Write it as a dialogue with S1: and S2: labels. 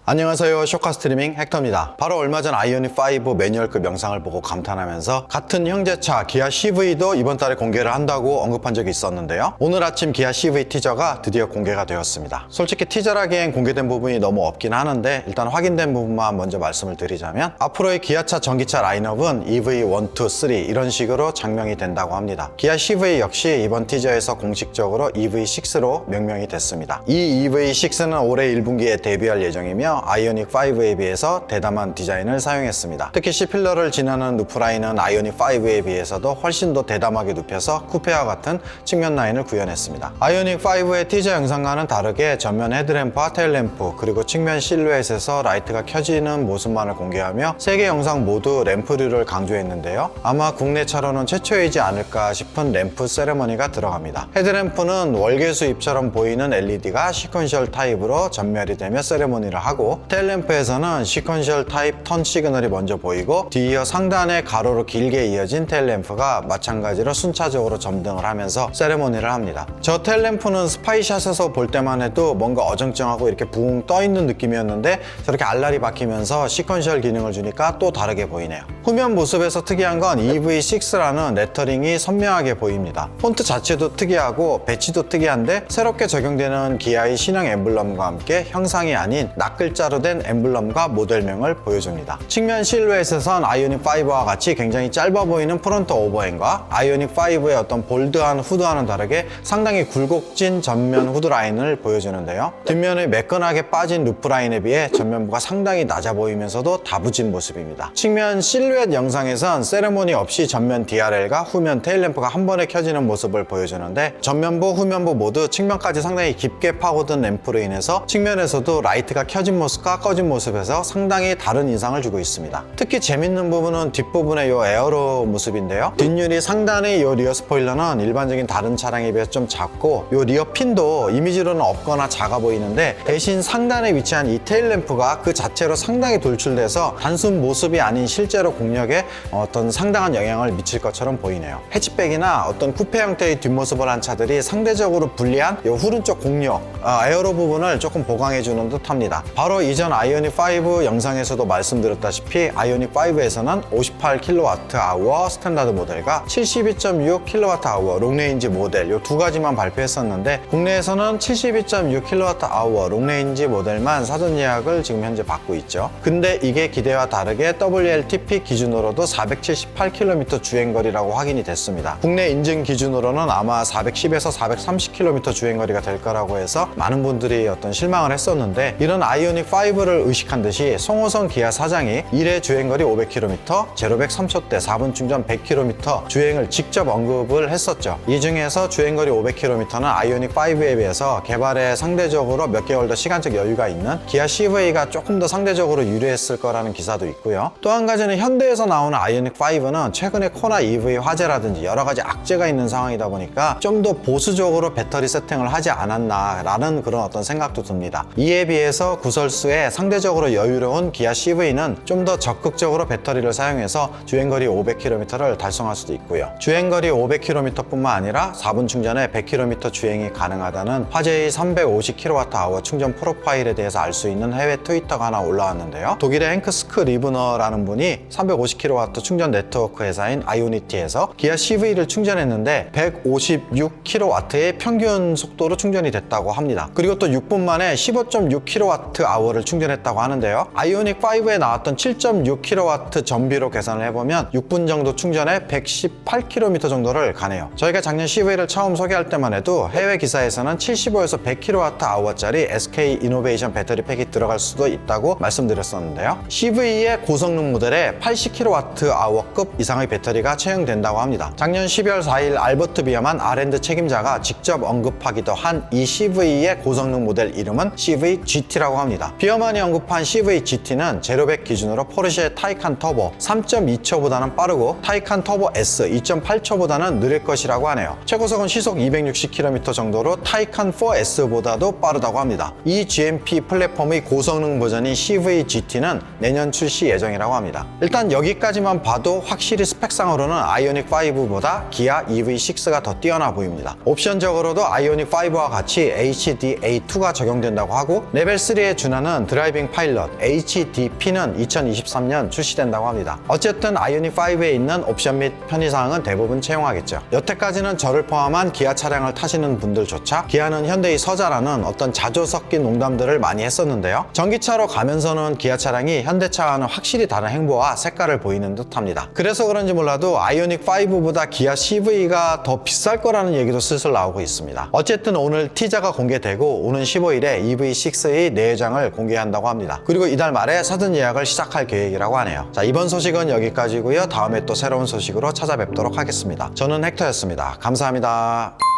S1: 안녕하세요, 쇼카 스트리밍 헥터입니다. 바로 얼마 전 아이오닉5 매뉴얼급 영상을 보고 감탄하면서 같은 형제차 기아 CV도 이번 달에 공개를 한다고 언급한 적이 있었는데요. 오늘 아침 기아 CV 티저가 드디어 공개가 되었습니다. 솔직히 티저라기엔 공개된 부분이 너무 없긴 하는데 일단 확인된 부분만 먼저 말씀을 드리자면 앞으로의 기아차 전기차 라인업은 EV1, 2, 3 이런 식으로 장명이 된다고 합니다. 기아 CV 역시 이번 티저에서 공식적으로 EV6로 명명이 됐습니다. 이 EV6는 올해 1분기에 데뷔할 예정이며 아이오닉5에 비해서 대담한 디자인을 사용했습니다. 특히 C필러를 지나는 루프 라인은 아이오닉5에 비해서도 훨씬 더 대담하게 눕혀서 쿠페와 같은 측면 라인을 구현했습니다. 아이오닉5의 티저 영상과는 다르게 전면 헤드램프와 테일램프 그리고 측면 실루엣에서 라이트가 켜지는 모습만을 공개하며 3개 영상 모두 램프류를 강조했는데요. 아마 국내 차로는 최초이지 않을까 싶은 램프 세레머니가 들어갑니다. 헤드램프는 월계 수입처럼 보이는 LED가 시퀀셜 타입으로 전멸이 되며 세레머니를 하고 테일램프에서는 시퀀셜 타입 턴 시그널이 먼저 보이고 뒤이어 상단에 가로로 길게 이어진 테일램프가 마찬가지로 순차적으로 점등을 하면서 세레모니를 합니다. 저 테일램프는 스파이샷에서 볼 때만 해도 뭔가 어정쩡하고 이렇게 붕 떠있는 느낌이었는데 저렇게 알알이 박히면서 시퀀셜 기능을 주니까 또 다르게 보이네요. 후면 모습에서 특이한 건 EV6라는 레터링이 선명하게 보입니다. 폰트 자체도 특이하고 배치도 특이한데 새롭게 적용되는 기아의 신형 엠블럼과 함께 형상이 아닌 낱글자로 된 엠블럼과 모델명을 보여줍니다. 측면 실루엣에선 아이오닉5와 같이 굉장히 짧아 보이는 프론트 오버행과 아이오닉5의 어떤 볼드한 후드와는 다르게 상당히 굴곡진 전면 후드 라인을 보여주는데요. 뒷면의 매끈하게 빠진 루프 라인에 비해 전면부가 상당히 낮아 보이면서도 다부진 모습입니다. 측면 실루엣 영상에선 세레모니 없이 전면 DRL과 후면 테일램프가 한 번에 켜지는 모습을 보여주는데 전면부, 후면부 모두 측면까지 상당히 깊게 파고든 램프로 인해서 측면에서도 라이트가 켜진 모습과 꺼진 모습에서 상당히 다른 인상을 주고 있습니다. 특히 재밌는 부분은 뒷부분의 이 에어로 모습인데요. 뒷유리 상단의 이 리어 스포일러는 일반적인 다른 차량에 비해 좀 작고 이 리어 핀도 이미지로는 없거나 작아 보이는데 대신 상단에 위치한 이 테일램프가 그 자체로 상당히 돌출돼서 단순 모습이 아닌 실제로 공력에 어떤 상당한 영향을 미칠 것처럼 보이네요. 해치백이나 어떤 쿠페 형태의 뒷모습을 한 차들이 상대적으로 불리한 이 후륜 쪽 공력, 에어로 부분을 조금 보강해주는 듯 합니다. 바로 이전 아이오닉5 영상에서도 말씀드렸다시피 아이오닉5에서는 58kWh 스탠다드 모델과 72.6kWh 롱레인지 모델 이 두 가지만 발표했었는데 국내에서는 72.6kWh 롱레인지 모델만 사전 예약을 지금 현재 받고 있죠. 근데 이게 기대와 다르게 WLTP 기준으로도 478km 주행거리라고 확인이 됐습니다. 국내 인증 기준으로는 아마 410에서 430km 주행거리가 될 거라고 해서 많은 분들이 어떤 실망을 했었는데 이런 아이오닉5를 의식한 듯이 송호선 기아 사장이 1회 주행거리 500km, 제로백 3초대 4분 충전 100km 주행을 직접 언급을 했었죠. 이 중에서 주행거리 500km는 아이오닉5에 비해서 개발에 상대적으로 몇 개월 더 시간적 여유가 있는 기아 CV가 조금 더 상대적으로 유리했을 거라는 기사도 있고요. 또 한 가지는 현대에서 나오는 아이오닉5는 최근에 코나 EV 화재라든지 여러 가지 악재가 있는 상황이다 보니까 좀 더 보수적으로 배터리 세팅을 하지 않았나 라는 그런 어떤 생각도 듭니다. 이에 비해서 구설수에 상대적으로 여유로운 기아 CV는 좀 더 적극적으로 배터리를 사용해서 주행거리 500km를 달성할 수도 있고요. 주행거리 500km 뿐만 아니라 4분 충전에 100km 주행이 가능하다는 화제의 350kWh 충전 프로파일에 대해서 알 수 있는 해외 트위터가 하나 올라왔는데요. 독일의 행크스크 리브너라는 분이 350kW 충전 네트워크 회사인 아이오니티에서 기아 CV를 충전했는데 156kW의 평균 속도로 충전이 됐다고 합니다. 그리고 또 6분 만에 15.6kWh를 충전했다고 하는데요. 아이오닉5에 나왔던 7.6kW 전비로 계산을 해보면 6분 정도 충전에 118km 정도를 가네요. 저희가 작년 CV를 처음 소개할 때만 해도 해외 기사에서는 75에서 100kWh짜리 SK 이노베이션 배터리 팩이 들어갈 수도 있다고 말씀드렸었는데요. CV의 고성능 모델에 80kWh급 이상의 배터리가 채용된다고 합니다. 작년 12월 4일 알버트 비어만 R&D 책임자가 직접 언급하기도 한 이 CV의 고성능 모델 이름은 CV GT라고 합니다. 비어만이 언급한 CV GT는 제로백 기준으로 포르쉐 타이칸 터보 3.2초보다는 빠르고 타이칸 터보 S 2.8초보다는 느릴 것이라고 하네요. 최고속은 시속 260km 정도로 타이칸 4S보다도 빠르다고 합니다. 이 GMP 플랫폼의 고성능 버전인 CV GT는 내년 출시 예정이라고 합니다. 일단 여기까지만 봐도 확실히 스펙상으로는 아이오닉5보다 기아 EV6가 더 뛰어나 보입니다. 옵션적으로도 아이오닉5와 같이 HDA2가 적용된다고 하고 레벨 3에 주는 지원하는 드라이빙 파일럿 HDP는 2023년 출시된다고 합니다. 어쨌든 아이오닉 5에 있는 옵션 및 편의사항은 대부분 채용하겠죠. 여태까지는 저를 포함한 기아 차량을 타시는 분들조차 기아는 현대의 서자라는 어떤 자조 섞인 농담들을 많이 했었는데요. 전기차로 가면서는 기아 차량이 현대차와는 확실히 다른 행보와 색깔을 보이는 듯합니다. 그래서 그런지 몰라도 아이오닉 5보다 기아 CV가 더 비쌀 거라는 얘기도 슬슬 나오고 있습니다. 어쨌든 오늘 티저가 공개되고 오는 15일에 EV6의 내외장을 공개한다고 합니다. 그리고 이달 말에 사전 예약을 시작할 계획이라고 하네요. 자, 이번 소식은 여기까지고요. 다음에 또 새로운 소식으로 찾아뵙도록 하겠습니다. 저는 헥터였습니다. 감사합니다.